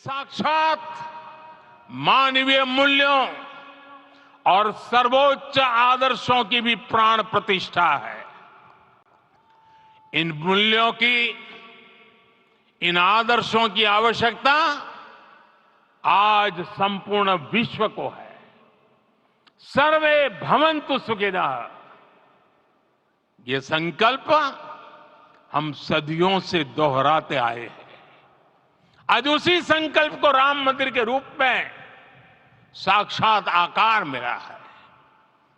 साक्षात मानवीय मूल्यों और सर्वोच्च आदर्शों की भी प्राण प्रतिष्ठा है। इन मूल्यों की, इन आदर्शों की आवश्यकता आज संपूर्ण विश्व को है। सर्वे भवन्तु सुखिनः, ये संकल्प हम सदियों से दोहराते आए हैं। आज उसी संकल्प को राम मंदिर के रूप में साक्षात आकार मिला है।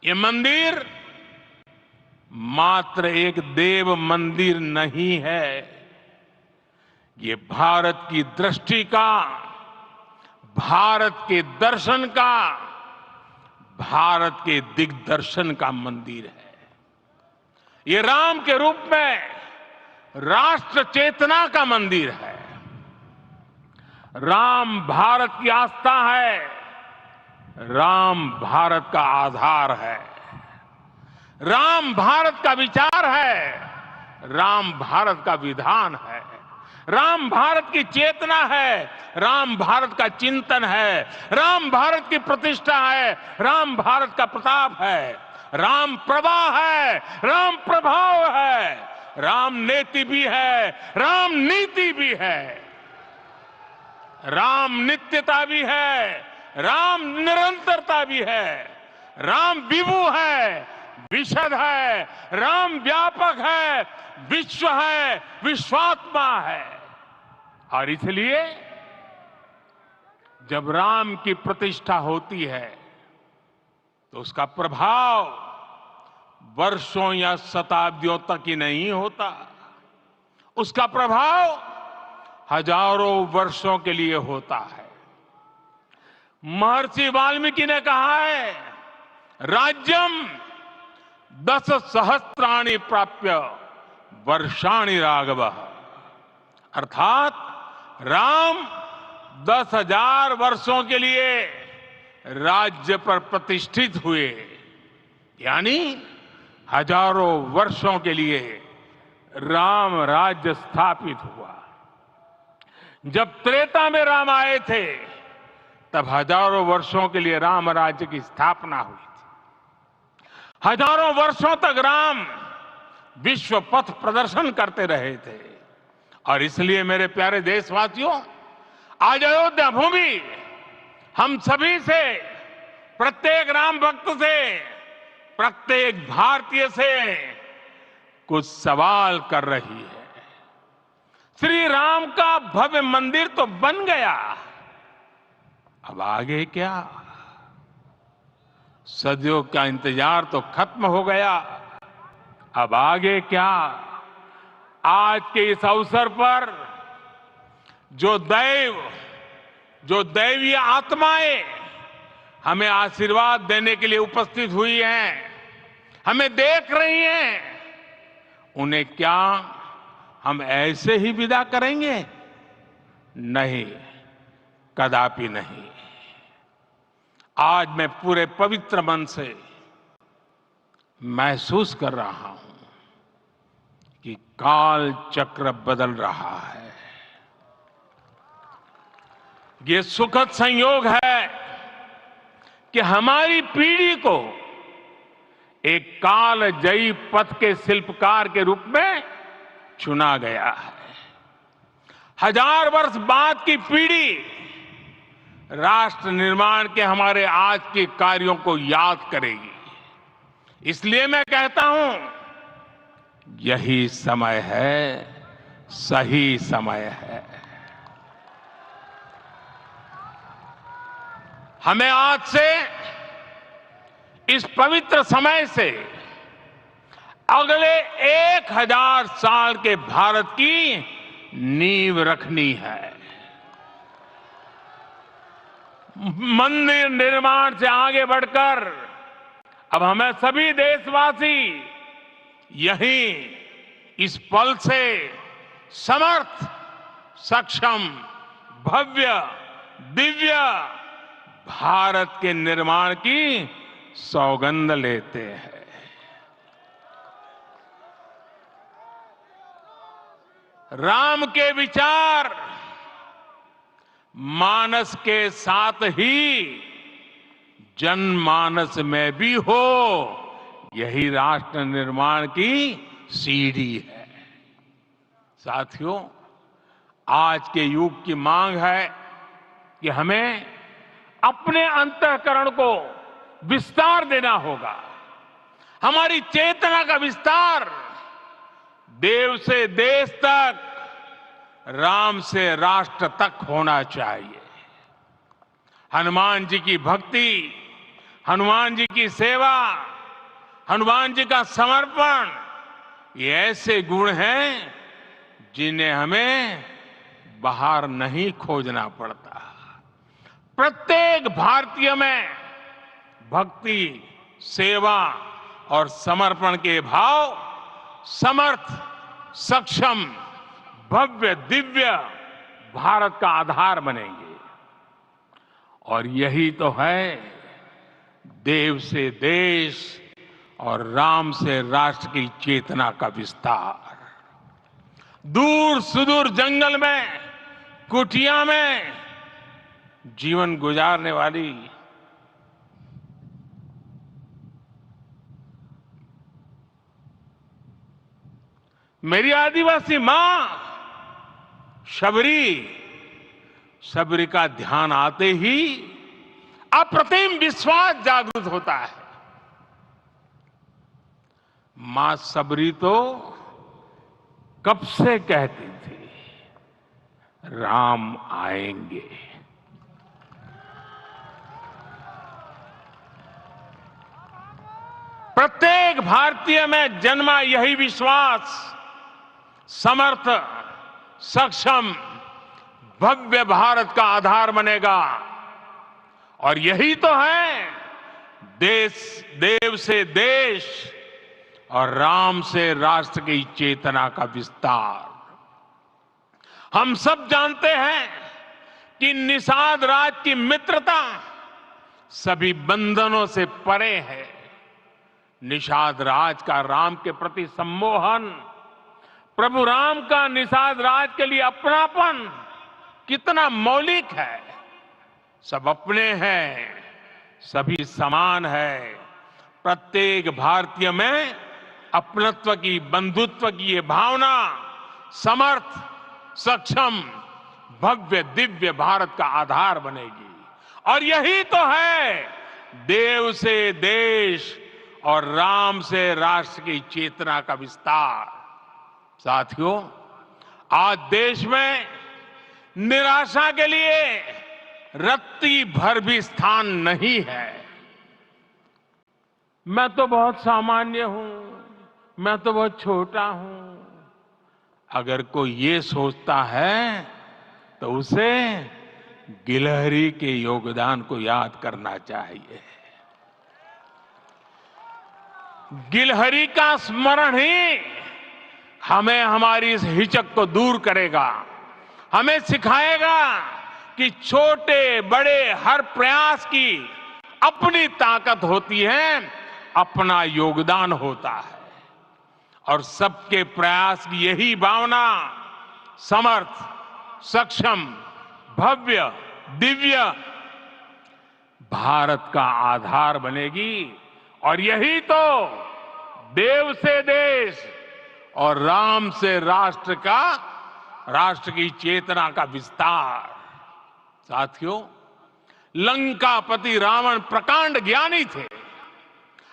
ये मंदिर मात्र एक देव मंदिर नहीं है, ये भारत की दृष्टि का, भारत के दर्शन का, भारत के दिग्दर्शन का मंदिर है। ये राम के रूप में राष्ट्र चेतना का मंदिर है। राम भारत की आस्था है, राम भारत का आधार है, राम भारत का विचार है, राम भारत का विधान है, राम भारत की चेतना है, राम भारत का चिंतन है, राम भारत की प्रतिष्ठा है, राम भारत का प्रताप है, राम प्रवाह है, राम प्रभाव है, राम नेति भी है, राम नीति भी है, राम नित्यता भी है, राम निरंतरता भी है, राम विभु है, विशद है, राम व्यापक है, विश्व है, विश्वात्मा है। और इसलिए जब राम की प्रतिष्ठा होती है तो उसका प्रभाव वर्षों या शताब्दियों तक ही नहीं होता, उसका प्रभाव हजारों वर्षों के लिए होता है। महर्षि वाल्मीकि ने कहा है, राज्यम 10 सहस्त्राणि प्राप्य वर्षाणि राघवः, अर्थात राम 10,000 वर्षों के लिए राज्य पर प्रतिष्ठित हुए, यानी हजारों वर्षों के लिए राम राज्य स्थापित हुआ। जब त्रेता में राम आए थे तब हजारों वर्षों के लिए राम राज्य की स्थापना हुई थी। हजारों वर्षों तक राम विश्व पथ प्रदर्शन करते रहे थे। और इसलिए मेरे प्यारे देशवासियों, आज अयोध्या भूमि हम सभी से, प्रत्येक राम भक्त से, प्रत्येक भारतीय से कुछ सवाल कर रही है। श्री राम का भव्य मंदिर तो बन गया, अब आगे क्या? सदियों का इंतजार तो खत्म हो गया, अब आगे क्या? आज के इस अवसर पर जो दैवीय आत्माएं हमें आशीर्वाद देने के लिए उपस्थित हुई हैं, हमें देख रही हैं, उन्हें क्या हम ऐसे ही विदा करेंगे? नहीं, कदापि नहीं। आज मैं पूरे पवित्र मन से महसूस कर रहा हूं कि काल चक्र बदल रहा है। ये सुखद संयोग है कि हमारी पीढ़ी को एक कालजयी पथ के शिल्पकार के रूप में चुना गया है। 1000 वर्ष बाद की पीढ़ी राष्ट्र निर्माण के हमारे आज के कार्यों को याद करेगी। इसलिए मैं कहता हूं, यही समय है, सही समय है। हमें आज से, इस पवित्र समय से अगले 1000 साल के भारत की नींव रखनी है। मंदिर निर्माण से आगे बढ़कर अब हमें सभी देशवासी यहीं इस पल से समर्थ, सक्षम, भव्य, दिव्य भारत के निर्माण की सौगंध लेते हैं। राम के विचार मानस के साथ ही जनमानस में भी हो, यही राष्ट्र निर्माण की सीढ़ी है। साथियों, आज के युग की मांग है कि हमें अपने अंतःकरण को विस्तार देना होगा। हमारी चेतना का विस्तार देव से देश तक, राम से राष्ट्र तक होना चाहिए। हनुमान जी की भक्ति, हनुमान जी की सेवा, हनुमान जी का समर्पण, ये ऐसे गुण हैं जिन्हें हमें बाहर नहीं खोजना पड़ता। प्रत्येक भारतीय में भक्ति, सेवा और समर्पण के भाव समर्थ, सक्षम, भव्य, दिव्य भारत का आधार बनेंगे। और यही तो है देव से देश और राम से राष्ट्र की चेतना का विस्तार। दूर सुदूर जंगल में, कुटिया में जीवन गुजारने वाली मेरी आदिवासी मां शबरी का ध्यान आते ही अप्रतिम विश्वास जागृत होता है। मां शबरी तो कब से कहती थी, राम आएंगे। प्रत्येक भारतीय में जन्मा यही विश्वास समर्थ, सक्षम, भव्य भारत का आधार बनेगा। और यही तो है देव से देश और राम से राष्ट्र की चेतना का विस्तार। हम सब जानते हैं कि निषाद राज की मित्रता सभी बंधनों से परे है। निषाद राज का राम के प्रति सम्मोहन, प्रभु राम का निषाद राज के लिए अपनापन कितना मौलिक है। सब अपने हैं, सभी समान है। प्रत्येक भारतीय में अपनत्व की, बंधुत्व की ये भावना समर्थ, सक्षम, भव्य, दिव्य भारत का आधार बनेगी। और यही तो है देव से देश और राम से राष्ट्र की चेतना का विस्तार। साथियों, आज देश में निराशा के लिए रत्ती भर भी स्थान नहीं है। मैं तो बहुत सामान्य हूं, मैं तो बहुत छोटा हूं। अगर कोई ये सोचता है तो उसे गिलहरी के योगदान को याद करना चाहिए। गिलहरी का स्मरण ही हमें हमारी इस हिचक को दूर करेगा, हमें सिखाएगा कि छोटे बड़े हर प्रयास की अपनी ताकत होती है, अपना योगदान होता है। और सबके प्रयास की यही भावना समर्थ, सक्षम, भव्य, दिव्य भारत का आधार बनेगी। और यही तो देव से देश और राम से राष्ट्र की चेतना का विस्तार। साथियों, लंकापति रावण प्रकांड ज्ञानी थे,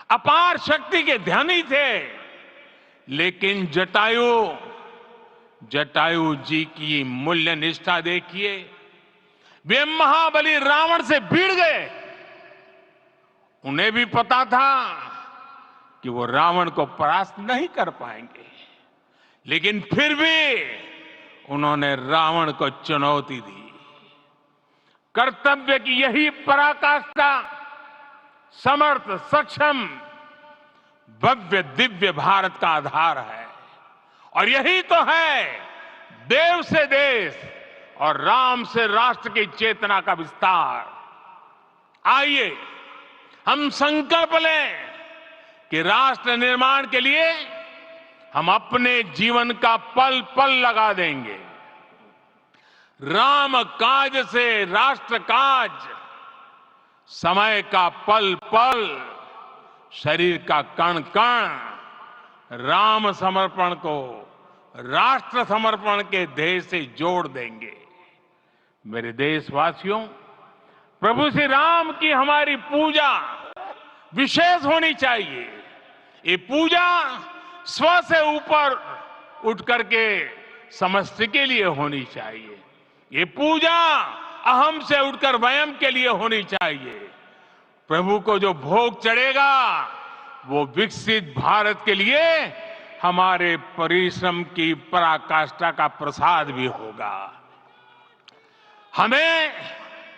अपार शक्ति के धनी थे, लेकिन जटायु जी की मूल्य निष्ठा देखिए। वे महाबली रावण से भिड़ गए। उन्हें भी पता था कि वो रावण को परास्त नहीं कर पाएंगे, लेकिन फिर भी उन्होंने रावण को चुनौती दी। कर्तव्य की यही पराकाष्ठा समर्थ, सक्षम, भव्य, दिव्य भारत का आधार है। और यही तो है देव से देश और राम से राष्ट्र की चेतना का विस्तार। आइए हम संकल्प लें कि राष्ट्र निर्माण के लिए हम अपने जीवन का पल पल लगा देंगे। राम काज से राष्ट्र काज, समय का पल पल, शरीर का कण कण, राम समर्पण को राष्ट्र समर्पण के ध्येय से जोड़ देंगे। मेरे देशवासियों, प्रभु श्री राम की हमारी पूजा विशेष होनी चाहिए। ये पूजा स्व से ऊपर उठ करके समष्टि के लिए होनी चाहिए। ये पूजा अहम से उठकर वयम के लिए होनी चाहिए। प्रभु को जो भोग चढ़ेगा वो विकसित भारत के लिए हमारे परिश्रम की पराकाष्ठा का प्रसाद भी होगा। हमें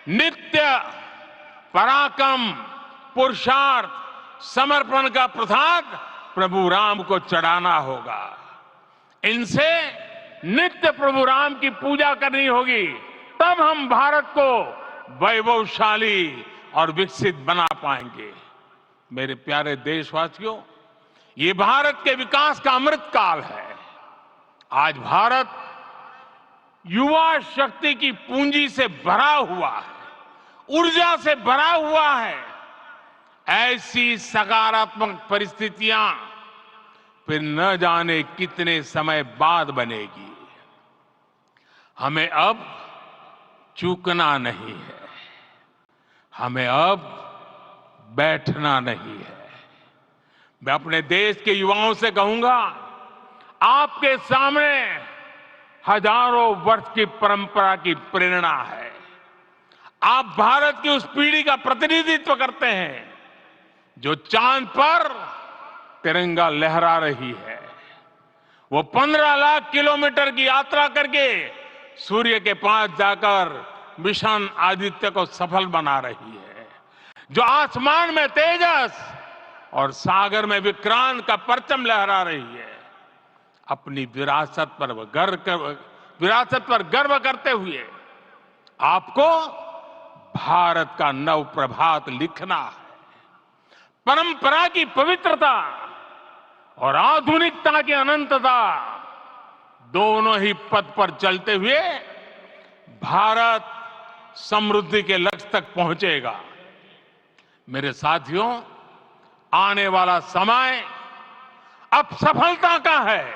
नित्य पराक्रम, पुरुषार्थ, समर्पण का प्रसाद प्रभु राम को चढ़ाना होगा। इनसे नित्य प्रभु राम की पूजा करनी होगी, तब हम भारत को वैभवशाली और विकसित बना पाएंगे। मेरे प्यारे देशवासियों, ये भारत के विकास का अमृत काल है। आज भारत युवा शक्ति की पूंजी से भरा हुआ है, ऊर्जा से भरा हुआ है। ऐसी सकारात्मक परिस्थितियां फिर न जाने कितने समय बाद बनेगी। हमें अब चूकना नहीं है, हमें अब बैठना नहीं है। मैं अपने देश के युवाओं से कहूंगा, आपके सामने हजारों वर्ष की परंपरा की प्रेरणा है। आप भारत की उस पीढ़ी का प्रतिनिधित्व करते हैं जो चांद पर तिरंगा लहरा रही है। वो 15 लाख किलोमीटर की यात्रा करके सूर्य के पास जाकर मिशन आदित्य को सफल बना रही है। जो आसमान में तेजस और सागर में विक्रांत का परचम लहरा रही है। अपनी विरासत पर गर्व करते हुए आपको भारत का नव प्रभात लिखना है। परंपरा की पवित्रता और आधुनिकता की अनंतता, दोनों ही पथ पर चलते हुए भारत समृद्धि के लक्ष्य तक पहुंचेगा। मेरे साथियों, आने वाला समय अब सफलता का है।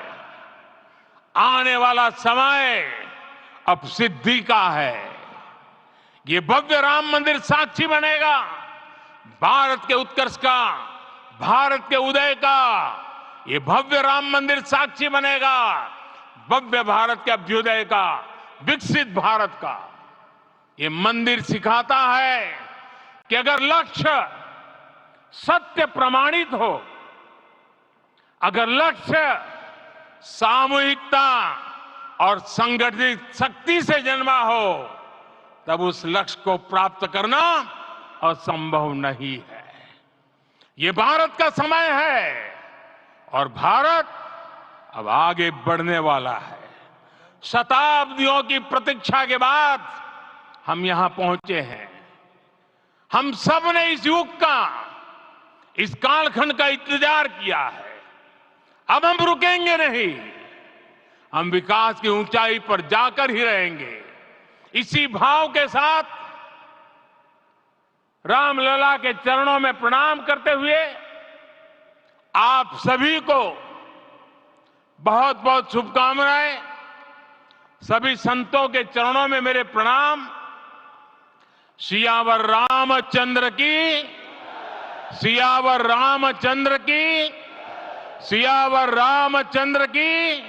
आने वाला समय अब सिद्धि का है। ये भव्य राम मंदिर साक्षी बनेगा भारत के उत्कर्ष का, भारत के उदय का। ये भव्य राम मंदिर साक्षी बनेगा भव्य भारत के अभ्युदय का, विकसित भारत का। ये मंदिर सिखाता है कि अगर लक्ष्य सत्य प्रमाणित हो, अगर लक्ष्य सामूहिकता और संगठित शक्ति से जन्मा हो, तब उस लक्ष्य को प्राप्त करना असंभव नहीं है। ये भारत का समय है और भारत अब आगे बढ़ने वाला है। शताब्दियों की प्रतीक्षा के बाद हम यहां पहुंचे हैं। हम सब ने इस युग का, इस कालखंड का इंतजार किया है। अब हम रुकेंगे नहीं, हम विकास की ऊंचाई पर जाकर ही रहेंगे। इसी भाव के साथ रामलला के चरणों में प्रणाम करते हुए आप सभी को बहुत बहुत शुभकामनाएं। सभी संतों के चरणों में मेरे प्रणाम। सियावर रामचंद्र की, सियावर रामचंद्र की, सियावर रामचंद्र की।